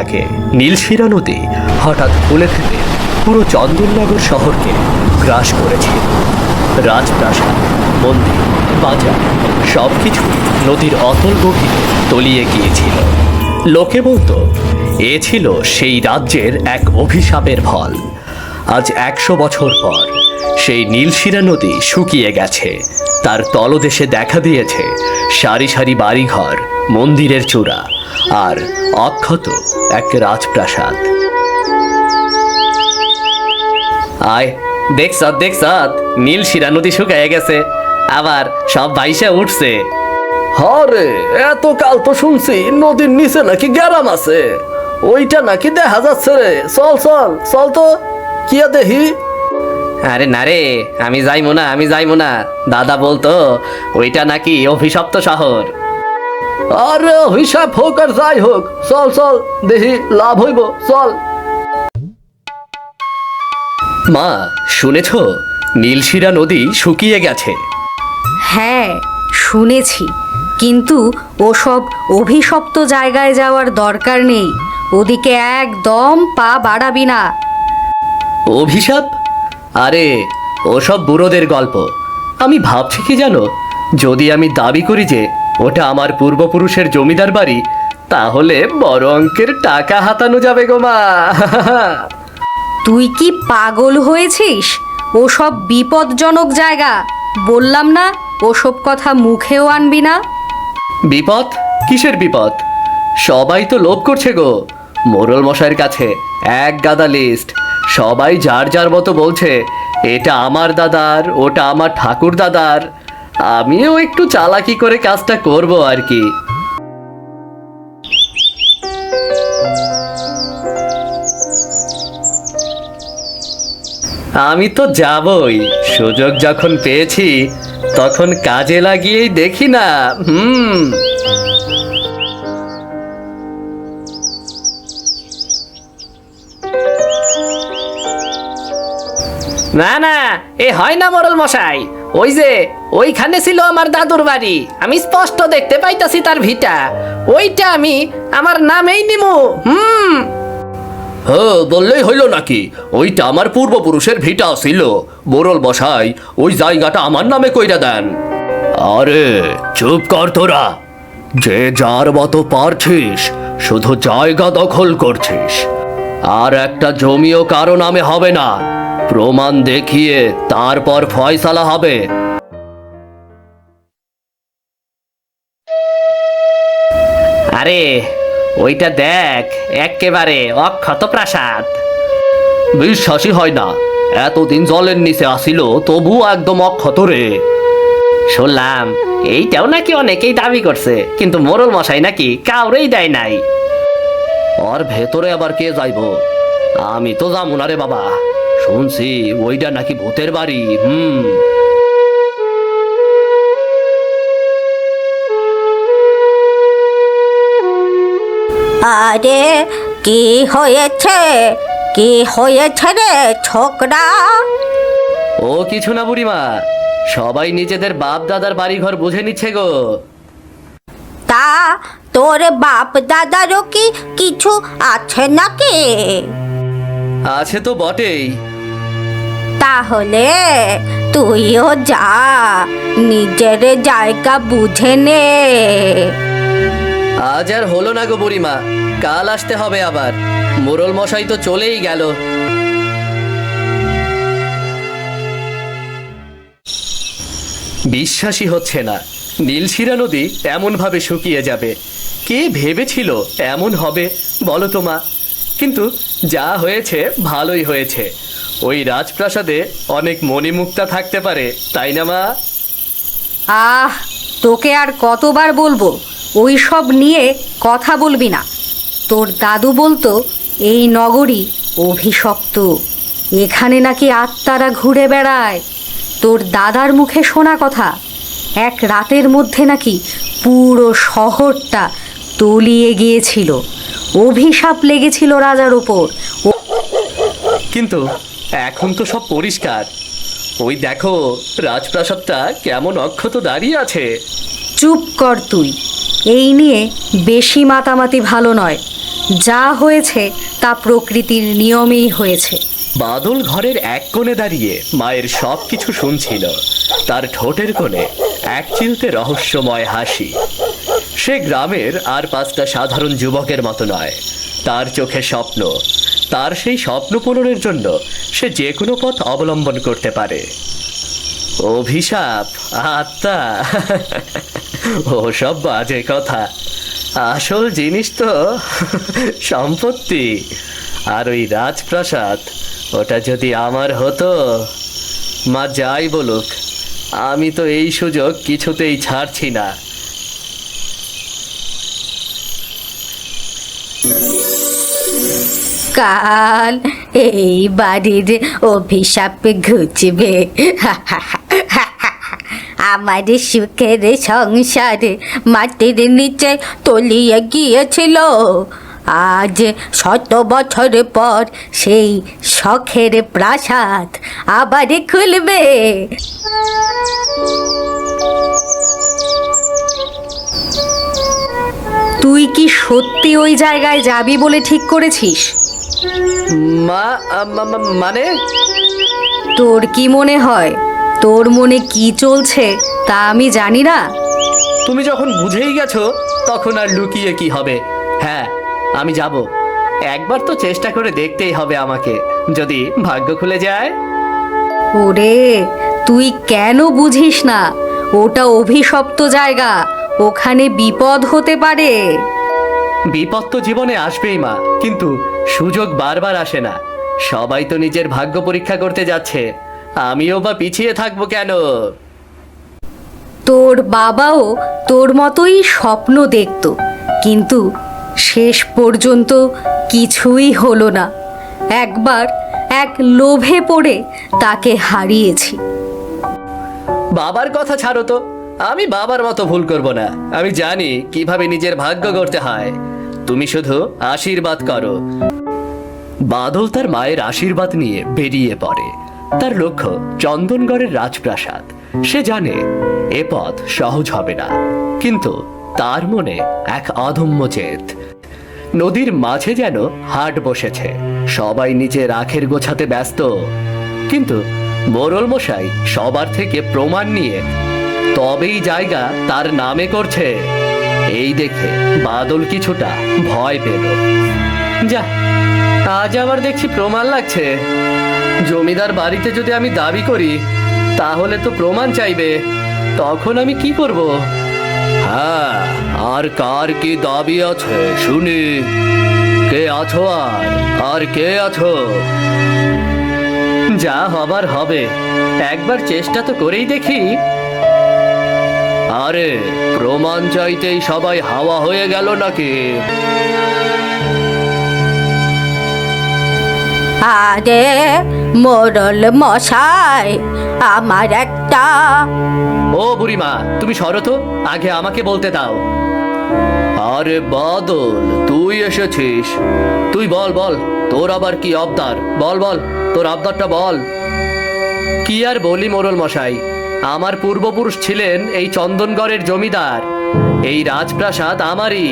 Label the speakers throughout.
Speaker 1: আগে নীলশিরা নদী হঠাৎ ফুলে ফেলে পুরো চন্দননগর শহরকে গ্রাস করেছিল। রাজপ্রাসাদ, মন্দির, বাজার সবকিছু নদীর অতল গভীরে তলিয়ে গিয়েছিল। লোকে বলতো এ ছিল সেই রাজ্যের এক অভিশাপের ফল। আজ 100 বছর পর সেই নীলশিরা নদী শুকিয়ে গেছে। তার তলদেশে দেখা দিয়েছে সারি সারি বাড়িঘর, মন্দিরের চূড়া আর অক্ষত এক রাজপ্রাসাদ। আয় দেখছ নীলশিরা নদী শুকিয়ে গেছে, আবার সব ভাইসা উঠছে।
Speaker 2: হরে, এত কাল তো শুনছি নদীর নিচে নাকি গ্যারাম আছে, ওইটা নাকি দেখা যাচ্ছে রে। চল চল চল তো কিয়া দেখি।
Speaker 1: আরে না রে, আমি যাইমো না। দাদা বলতো ওইটা নাকি অভিশপ্ত শহর।
Speaker 2: আরে অভিশাপ হোক আর যাই হোক, চল চল দেখি, লাভ হইব, চল।
Speaker 1: মা, শুনেছ নীলশিরা নদী শুকিয়ে গেছে?
Speaker 3: হ্যাঁ শুনেছি, কিন্তু ওসব অভিশপ্ত জায়গায় যাওয়ার দরকার নেই। ওদিকে একদম পা বাড়াবি না।
Speaker 1: অভিশাপ? আরে ওসব বুড়োদের গল্প। আমি ভাবছি কি জানো, যদি আমি দাবি করি যে ওটা আমার পূর্বপুরুষের জমিদার বাড়ি, তাহলে বড় অঙ্কের টাকা হাতানো যাবে গো মা।
Speaker 3: তুই কি পাগল হয়েছিস? ওসব বিপজ্জনক জায়গা। বললাম না ওসব কথা মুখেও আনবি না।
Speaker 1: বিপদ? কিসের বিপদ? সবাই তো লোভ করছে গো। মোড়ল মশাইয়ের কাছে এক গাদা লিস্ট, সবাই যার যার মতো বলছে এটা আমার দাদার, ওটা আমার ঠাকুর দাদার। আমিও একটু চালাকি করে কাজটা করব আর কি। আমি তো যাবই, সুযোগ যখন পেয়েছি তখন কাজে লাগিয়েই দেখি না।
Speaker 4: না না, এ হয় না মোড়ল মশাই। ওই যে ওইখানে ছিল আমার দাদুর বাড়ি, আমি স্পষ্ট দেখতে পাইতাছি তার ভিটা। ওইটা আমি আমার নামেই নিমু।
Speaker 2: বললেই হইল নাকি? ওইটা আমার পূর্বপুরুষের ভিটা ছিল। মোড়ল মশাই, ওই জায়গাটা আমার নামে কইরা দেন। আরে চুপ কর তোরা, যে যার মতো পারছিস শুধু জায়গা দখল করছিস। আর একটা জমিও কারো নামে হবে না, প্রমাণ দেখিয়ে তারপর ফয়সালা হবে।
Speaker 4: আরে ওইটা দেখ, একেবারে অক্ষত প্রাসাদ।
Speaker 2: বিশ্বাসই হয় না, এতদিন জলের নিচে আসিল তবু একদম অক্ষত রে।
Speaker 4: শুনলাম এইটাও নাকি অনেকেই দাবি করছে, কিন্তু মোড়ল মশাই নাকি কাউরেই দেয় নাই।
Speaker 2: ওর ভেতরে আবার কে যাইব? আমি তো যাবো না রে বাবা। শুনছি ওইটা নাকি ভূতের বাড়ি।
Speaker 5: আরে কি হয়েছে, কি হয়েছে রে ছোকরা?
Speaker 1: ও কিছু না বুড়িমা, সবাই নিজেদের বাপ দাদার বাড়িঘর বুঝে নিচ্ছে গো।
Speaker 5: তা তোর বাপ দাদারও কি কিছু আছে নাকি?
Speaker 1: আছে তো বটেই।
Speaker 5: তাহলে তুইও যা, নিজের জায়গা বুঝে নে।
Speaker 1: আজ আর হলো না গো বুড়িমা, কাল আসতে হবে আবার। মোড়ল মশাই তো চলেই গেল। বিশ্বাসই হচ্ছে না, নীলশিরা নদী এমন ভাবে শুকিয়ে যাবে। কে ভেবেছিল এমন হবে বলো তো মা? কিন্তু যা হয়েছে ভালোই হয়েছে। ওই রাজপ্রাসাদে অনেক মণিমুক্তা থাকতে পারে, তাই না মা?
Speaker 3: আহ, তোকে আর কতবার বলবো ওই সব নিয়ে কথা বলবি না। তোর দাদু বলতো এই নগরী অভিশপ্ত, এখানে নাকি আত্মারা ঘুরে বেড়ায়। তোর দাদার মুখে শোনা কথা, এক রাতের মধ্যে নাকি পুরো শহরটা তলিয়ে গিয়েছিল, অভিশাপ লেগেছিল রাজার ওপর।
Speaker 1: কিন্তু এখন তো সব পরিষ্কার। ওই দেখো রাজপ্রাসাদটা কেমন অক্ষত দাঁড়িয়ে আছে।
Speaker 3: চুপ কর তুই, এই নিয়ে বেশি মাতামাতি ভালো নয়। যা হয়েছে তা প্রকৃতির নিয়মেই হয়েছে।
Speaker 1: বাদল ঘরের এক কোণে দাঁড়িয়ে মায়ের সব কিছু শুনছিল। তার ঠোঁটের কোণে এক চিলতে রহস্যময় হাসি। সে গ্রামের আর 5টা সাধারণ যুবকের মতো নয়। তার চোখে স্বপ্ন। তার সেই স্বপ্ন পূরণের জন্য সে যে কোনো পথ অবলম্বন করতে পারে। অভিশাপ, আত্মা, ওসব বাজে কথা। আসল জিনিস তো সম্পত্তি। আর ওই রাজপ্রাসাদ, ওটা যদি আমার হতো, মা যাই বলুক, আমি তো এই সুযোগ কিছুতেই ছাড়ছি না।
Speaker 5: কাল এই বাড়ির অভিশাপ ঘুচবে। আমার সুখের সংসার মাটির নিচে তলিয়ে গিয়েছিল। আজ 100 বছর পর সেই শখের প্রাসাদ আবার খুলবে।
Speaker 3: তুই কি সত্যি ওই জায়গায় যাবি বলে ঠিক করেছিস?
Speaker 1: মানে
Speaker 3: তোর কি মনে হয় তোর মনে কি চলছে তা আমি জানি না?
Speaker 1: তুমি যখন বুঝেই গেছো তখন আর লুকিয়ে কি হবে। হ্যাঁ, আমি যাব। একবার তো চেষ্টা করে দেখতেই হবে আমাকে, যদি ভাগ্য খুলে যায়।
Speaker 3: ওরে, তুই কেন বুঝিস না? ওটা অভিশপ্ত জায়গা, ওখানে বিপদ হতে পারে।
Speaker 1: বিপদ তো জীবনে আসবেই মা, কিন্তু সুযোগ বারবার আসে না। সবাই তো নিজের ভাগ্য পরীক্ষা করতে যাচ্ছে, আমিও বা পিছিয়ে থাকবো কেন?
Speaker 3: তোর বাবাও তোর মতোই স্বপ্ন দেখত, কিন্তু শেষ পর্যন্ত কিছুই হলো না। একবার এক লোভে পড়ে তাকে হারিয়েছি।
Speaker 1: বাবার কথা ছাড়ো তো, আমি বাবার মতো ভুল করব না। আমি জানি কিভাবে নিজের ভাগ্য গড়তে হয়। তুমি শুধু আশীর্বাদ করো। বাদল তার মায়ের আশীর্বাদ নিয়ে বেরিয়ে পড়ে। তার লক্ষ্য চন্দনগড়ের রাজপ্রাসাদ। সে জানে এ পথ সহজ হবে না, কিন্তু তার মনে এক অদম্য জেদ। নদীর মাঝে যেন হাট বসেছে, সবাই নিজের আখের গোছাতে ব্যস্ত, কিন্তু মোড়ল মশাই সবার থেকে প্রমাণ নিয়ে তবেই জায়গা তার নামে করছে। এই দেখে বাদল কিছুটা ভয় পেল। যা, আজ আবার দেখছি প্রমাণ লাগছে। জমিদার বাড়িতে যদি আমি দাবি করি, তাহলে তো প্রমাণ চাইবে। তখন আমি কি করব? হ্যাঁ, আর কার কি দাবি আছে শুনি? কে আছো? আর কে আছো? যা হবার হবে, একবার চেষ্টা তো করেই দেখি। আরে, প্রমাণ চাইতেই সবাই হাওয়া হয়ে গেল নাকি?
Speaker 5: আরে মোড়ল মশাই, আমার একটা...
Speaker 1: ও বুড়িমা, তুমি সরো তো, আগে আমাকে বলতে দাও। আরে বাদল, তুই এসেছিস। তুই বল বল, তোর আবার কি আবদার? বল বল, তোর আবদারটা বল। কি আর বলি মোড়ল মশাই, আমার পূর্বপুরুষ ছিলেন এই চন্দনগড়ের জমিদার। এই রাজপ্রাসাদ আমারই।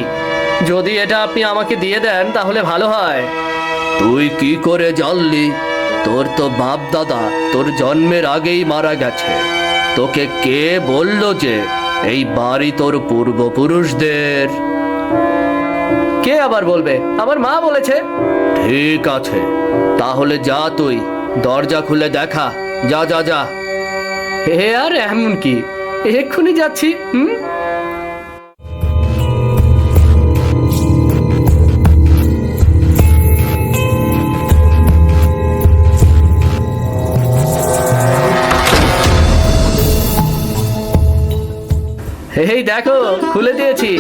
Speaker 1: যদি এটা আপনি আমাকে দিয়ে দেন তাহলে ভালো হয়। তুই কি করে জানলি? তোর তো বাপ দাদা তোর জন্মের আগেই মারা গেছে। তোকে কে বলল যে এই বাড়ি তোর পূর্বপুরুষদের? কে আবার বলবে? আমার মা বলেছে। ঠিক আছে, তাহলে যা, তুই দরজা খুলে দেখা। যা যা যা। হে, আর এমন কি, এক্ষুনি যাচ্ছি। এই দেখো, খুলে দিয়েছি।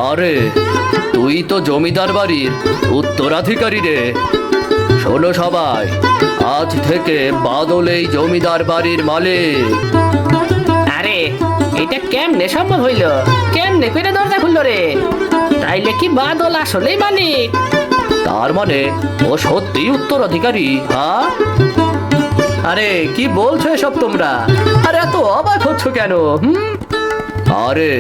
Speaker 1: আরে, তুই তো জমিদার বাড়ির উত্তরাধিকারী রে। শোনো সবাই, আজ থেকে বাদল এই জমিদার বাড়ির মালিক।
Speaker 4: আরে, এটা কেমনে সম্ভব হইল? কেমনে করে দরজা খুললো রে? তাইলে কি বাদল আসলেই মালিক?
Speaker 1: তার মানে ও সত্যিই উত্তরাধিকারী? হ্যাঁ? আরে, কি বলছো এসব তোমরা? আরে, এত অবাক হচ্ছ কেন? আরে,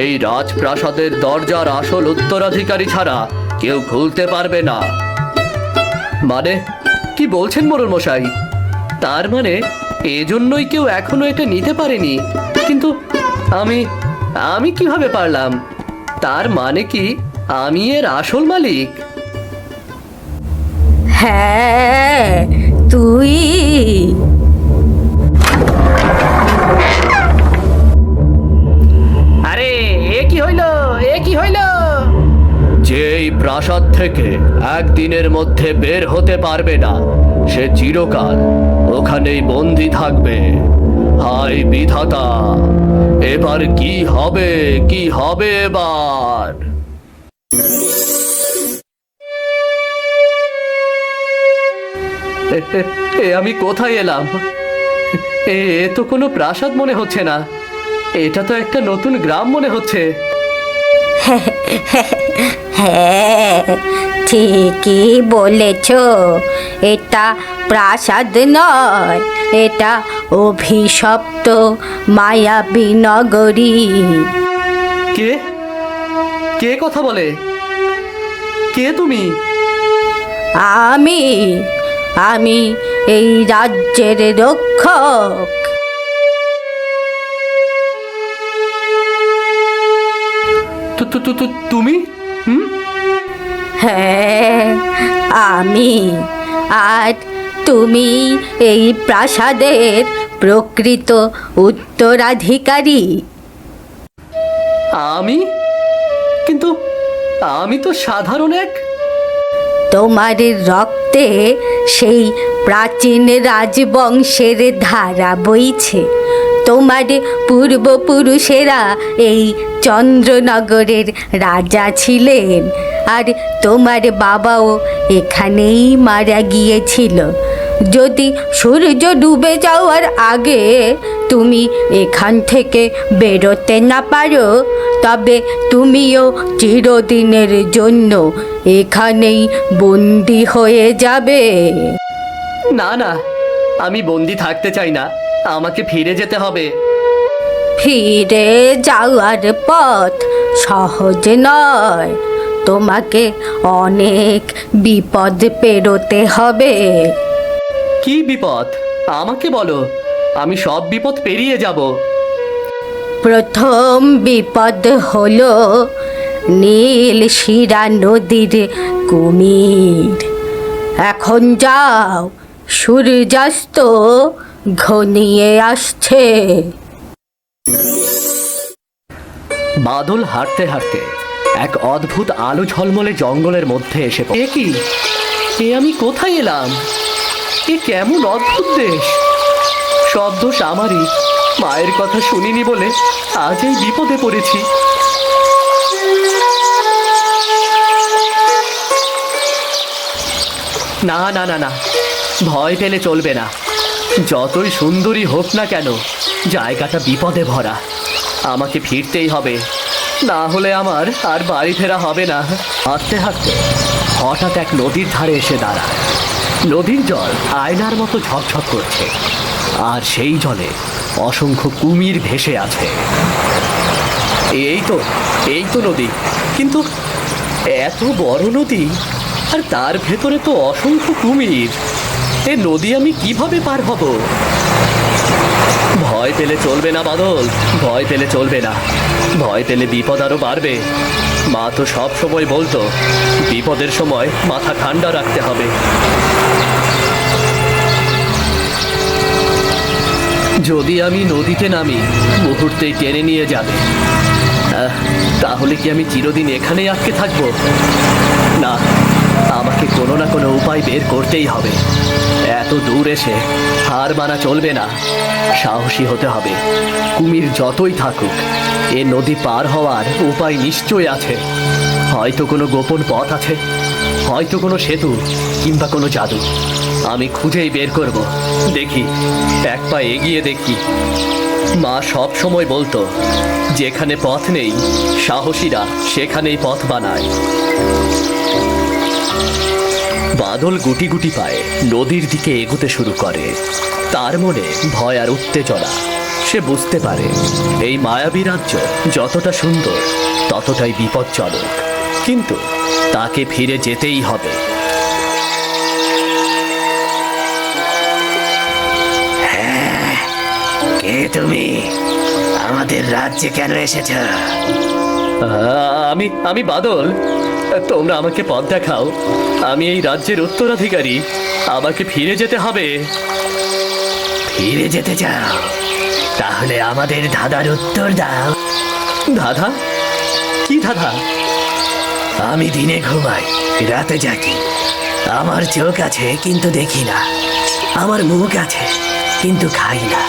Speaker 1: এই রাজপ্রাসাদের দরজার আসল উত্তরাধিকারী ছাড়া
Speaker 2: কেউ খুলতে পারবে না।
Speaker 1: মানে কি বলছেন মোড়ল মশাই? তার মানে এজন্যই কেউ এখনো এটা নিতে পারেনি। কিন্তু আমি আমি কিভাবে পারলাম? তার মানে কি আমি এর আসল মালিক?
Speaker 5: হ্যাঁ, তুই।
Speaker 4: আরে এ কি হইল, এ কি হইল?
Speaker 2: যে এই প্রাসাদ থেকে একদিনের মধ্যে বের হতে পারবে না, সে চিরকাল ওখানেই বন্দি থাকবে। হায় বিধাতা, এবার কি হবে, কি হবে এবার?
Speaker 1: এ আমি কোথায় এলাম? এ তো কোনো প্রাসাদ মনে হচ্ছে না, এটা তো একটা নতুন গ্রাম মনে হচ্ছে।
Speaker 5: হ্যাঁ, ঠিকই বলেছ। এটা প্রাসাদ নয়, এটা অভিশপ্ত মায়াবী নগরী।
Speaker 1: কে কে কথা বলে? কে তুমি?
Speaker 5: আমি আমি এই রাজ্যের রক্ষক।
Speaker 1: তুমি? হুম?
Speaker 5: হ্যাঁ, আমি। আর তুমি এই প্রাসাদের প্রকৃত উত্তরাধিকারী।
Speaker 1: আমি? কিন্তু আমি তো সাধারণ এক।
Speaker 5: তোমার রক্তে সেই প্রাচীন রাজবংশের ধারা বইছে। তোমার পূর্বপুরুষেরা এই চন্দ্রনগরের রাজা ছিলেন, আর তোমার বাবাও এখানেই মারা গিয়েছিল। যদি সূর্য ডুবে যাওয়ার আগে তুমি এখান থেকে বেরোতে না পারো, তবে তুমিও চিরদিনের জন্য এখানেই বন্দি হয়ে যাবে।
Speaker 1: না না, আমি বন্দি থাকতে চাই না, আমাকে ফিরে যেতে হবে।
Speaker 5: ফিরে যাওয়ার পথ সহজ নয়, তোমাকে অনেক বিপদ পেরোতে হবে।
Speaker 1: কি বিপদ? আমাকে বলো, আমি সব বিপদ পেরিয়ে যাব।
Speaker 5: প্রথম বিপদ হলো নীল শিরা নদীর কুমির। এখন যাও, সূর্যাস্ত ঘনিয়ে আসছে।
Speaker 1: বাদল হাঁটতে হাঁটতে এক অদ্ভুত আলো ঝলমলে জঙ্গলের মধ্যে এসে এ কি? এ আমি কোথায় এলাম? এ কেমন অদ্ভুত দেশ! সব দোষ আমারই, মায়ের কথা শুনিনি বলে আজ এই বিপদে পড়েছি। না না না না, ভয় পেলে চলবে না। যতই সুন্দরী হোক না কেন, জায়গাটা বিপদে ভরা। আমাকে ফিরতেই হবে, না হলে আমার আর বাড়ি ফেরা হবে না। হাঁটতে হাঁটতে হঠাৎ এক নদীর ধারে এসে দাঁড়ায়। নদীর জল আয়নার মতো ঝকঝক করছে, আর সেই জলে অসংখ্য কুমির ভেসে আছে। এই তো নদী, কিন্তু এত বড় নদী, আর তার ভেতরে তো অসংখ্য কুমির। এ নদী আমি কিভাবে পার হব? ভয় পেলে চলবে না বাদল, ভয় পেলে চলবে না। ভয় পেলে বিপদ আরো বাড়বে। মা তো সব সময় বলতো, বিপদের সময় মাথা ঠান্ডা রাখতে হবে। যদি আমি নদীতে নামি, মুহূর্তেই টেনে নিয়ে যাবে। তাহলে কি আমি চিরদিন এখানেই আটকে থাকবো? না, আমাকে কোনো না কোনো উপায় বের করতেই হবে। এত দূর এসে হার মানা চলবে না, সাহসী হতে হবে। কুমির যতই থাকুক, এ নদী পার হওয়ার উপায় নিশ্চয়ই আছে। হয়তো কোনো গোপন পথ আছে, হয়তো কোনো সেতু, কিংবা কোনো জাদু। আমি খুঁজেই বের করব। দেখি, এক পা এগিয়ে দেখি। মা সব সময় বলতো, যেখানে পথ নেই, সাহসীরা সেখানেই পথ বানায়। বাদল গুটি গুটি পায়ে নদীর দিকে এগোতে শুরু করে। তার মনে ভয় আর উত্তেজনা। সে বুঝতে পারে, এই মায়াবী রাজ্য যতটা সুন্দর, ততটাই বিপজ্জনক। কিন্তু
Speaker 2: তাকে ফিরে যেতেই হবে।
Speaker 1: কে তুমি? আমাদের রাজ্যে কেন এসেছ?
Speaker 2: আমি বাদল। তোমরা আমাকে পথ দেখাও। আমি এই রাজ্যের উত্তরাধিকারী। আমাকে ফিরে যেতে হবে।
Speaker 1: ফিরে যেতে চাও? তাহলে আমাদের ধাঁধার উত্তর দাও।
Speaker 2: ধাঁধা? কি ধাঁধা?
Speaker 1: আমি দিনে ঘুমাই, রাতে জাগি। আমার চোখ আছে কিন্তু দেখি না। আমার মুখ আছে কিন্তু খাই না।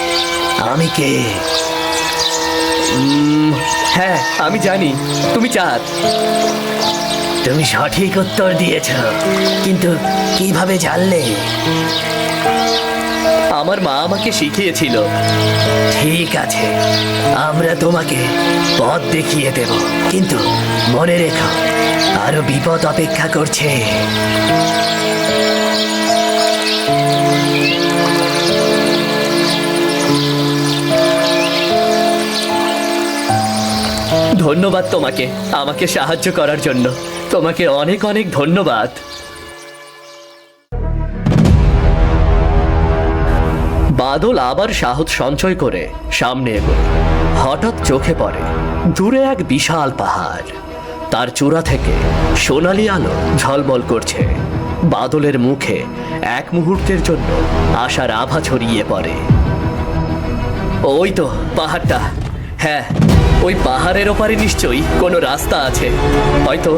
Speaker 1: আমি কে?
Speaker 2: হ্যাঁ, আমি জানি, তুমি চাঁদ।
Speaker 1: তুমি সঠিক উত্তর দিয়েছ, কিন্তু কিভাবে জানলে?
Speaker 2: আমার মা আমাকে শিখিয়েছিল।
Speaker 1: ঠিক আছে, আমরা তোমাকে পথ দেখিয়ে দেব, কিন্তু মনে রেখো আরো বিপদ অপেক্ষা করছে।
Speaker 2: ধন্যবাদ তোমাকে আমাকে সাহায্য করার জন্য। তোমাকে অনেক অনেক ধন্যবাদ। বাদল আবার সাহস সঞ্চয় করে সামনে এগোয়। হঠাৎ চোখে পড়ে দূরে এক বিশাল পাহাড়। তার চূড়া থেকে সোনালি আলো ঝলমল করছে। বাদলের মুখে এক মুহূর্তের জন্য আশার আভা ছড়িয়ে পড়ে। ওই তো পাহাড়টা। হ্যাঁ, ওই পাহাড়ের ওপারে নিশ্চয়ই কোনো রাস্তা আছে। হয়তো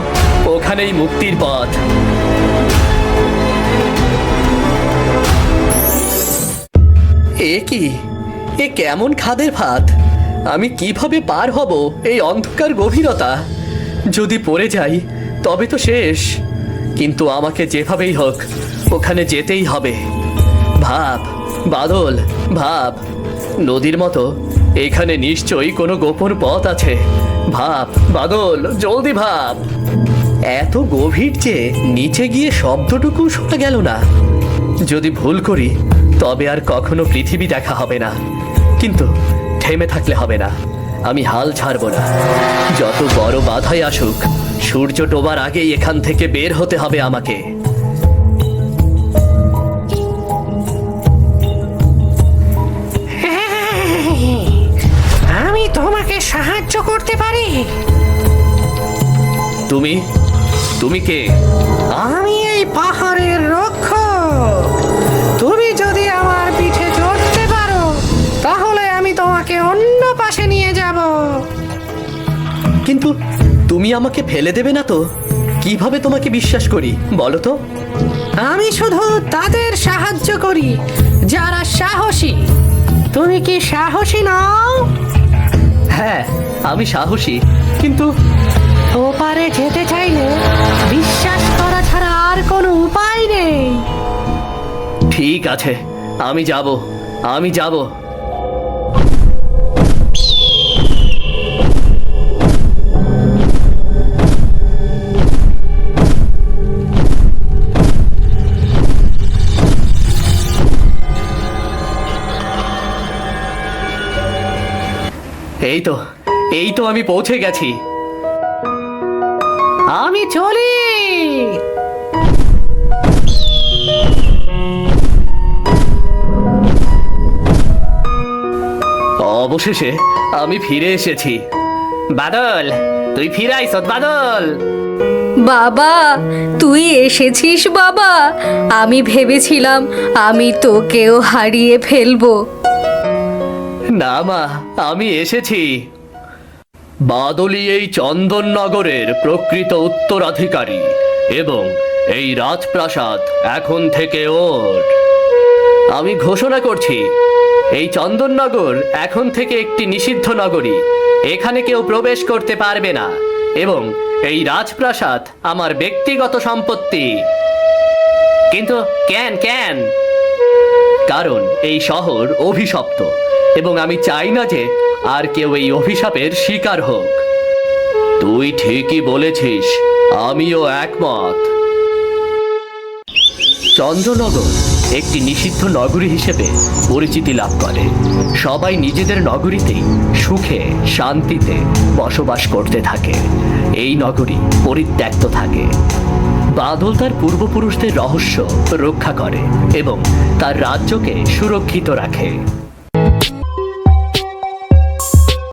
Speaker 2: ওখানেই মুক্তির পথ। এ কি? এ কেমন খাদের ফাঁদ? আমি কিভাবে পার হব এই অন্ধকার গভীরতা? যদি পড়ে যাই তবে তো শেষ। কিন্তু আমাকে যেভাবেই হোক ওখানে যেতেই হবে। ভাব বাদল, ভাব। নদীর মতো এখানে নিশ্চয়ই কোনো গোপন পথ আছে। ভাব বাদল, জলদি ভাব। এত গভীর যে নিচে গিয়ে শব্দটুকু শোনা গেল না। যদি ভুল করি তবে আর কখনো পৃথিবী দেখা হবে না। কিন্তু থেমে থাকলে হবে না। আমি হাল ছাড়ব না। যত বড় বাধাই আসুক, সূর্য ডোবার আগেই এখান থেকে বের হতে হবে আমাকে।
Speaker 4: আমি তোমাকে সাহায্য করতে পারি।
Speaker 2: তুমি তুমি কে?
Speaker 4: আমি এই পাহাড়ের রক্ষক। তুমি যদি আমার পিঠে চড়তে পারো তাহলে আমি তোমাকে অন্য পাশে নিয়ে যাব।
Speaker 2: কিন্তু তুমি আমাকে ফেলে দেবে না তো? কিভাবে তোমাকে বিশ্বাস করি বলো তো?
Speaker 4: আমি শুধু তাদের সাহায্য করি যারা সাহসী। তুমি কি সাহসী নও?
Speaker 2: হ্যাঁ, আমি সাহসী, কিন্তু
Speaker 4: ওপারে যেতে চাইলে বিশ্বাস করা ছাড়া আর কোনো উপায় নেই।
Speaker 2: ঠিক আছে, আমি যাব। আমি যাব। এই তো আমি পৌঁছে গেছি।
Speaker 4: আমি চলি।
Speaker 2: অবশেষে আমি ফিরে এসেছি।
Speaker 4: বাদল, তুই ফিরাইছ বাদল।
Speaker 3: বাবা, তুই এসেছিস বাবা। আমি ভেবেছিলাম আমি তোকেও হারিয়ে ফেলবো।
Speaker 2: না মা, আমি এসেছি। বাদলই এই চন্দননগরের প্রকৃত উত্তরাধিকারী, এবং এই রাজপ্রাসাদ এখন থেকে ওর। আমি ঘোষণা করছি, এই চন্দননগর এখন থেকে একটি নিষিদ্ধ নগরী। এখানে কেউ প্রবেশ করতে পারবে না, এবং এই রাজপ্রাসাদ আমার ব্যক্তিগত সম্পত্তি। কিন্তু কেন কেন? কারণ এই শহর অভিশপ্ত, এবং আমি চাই না যে আর কেউ এই অভিশাপের শিকার হোক। তুই ঠিকই বলেছিস, আমিও একমত।
Speaker 1: চন্দ্রনগর একটি নিষিদ্ধ নগরী হিসেবে পরিচিতি লাভ করে। সবাই নিজেদের নগরীতেই সুখে শান্তিতে বসবাস করতে থাকে। এই নগরী পরিত্যক্ত থাকে। বাদল তার পূর্বপুরুষদের রহস্য রক্ষা করে এবং তার রাজ্যকে সুরক্ষিত রাখে।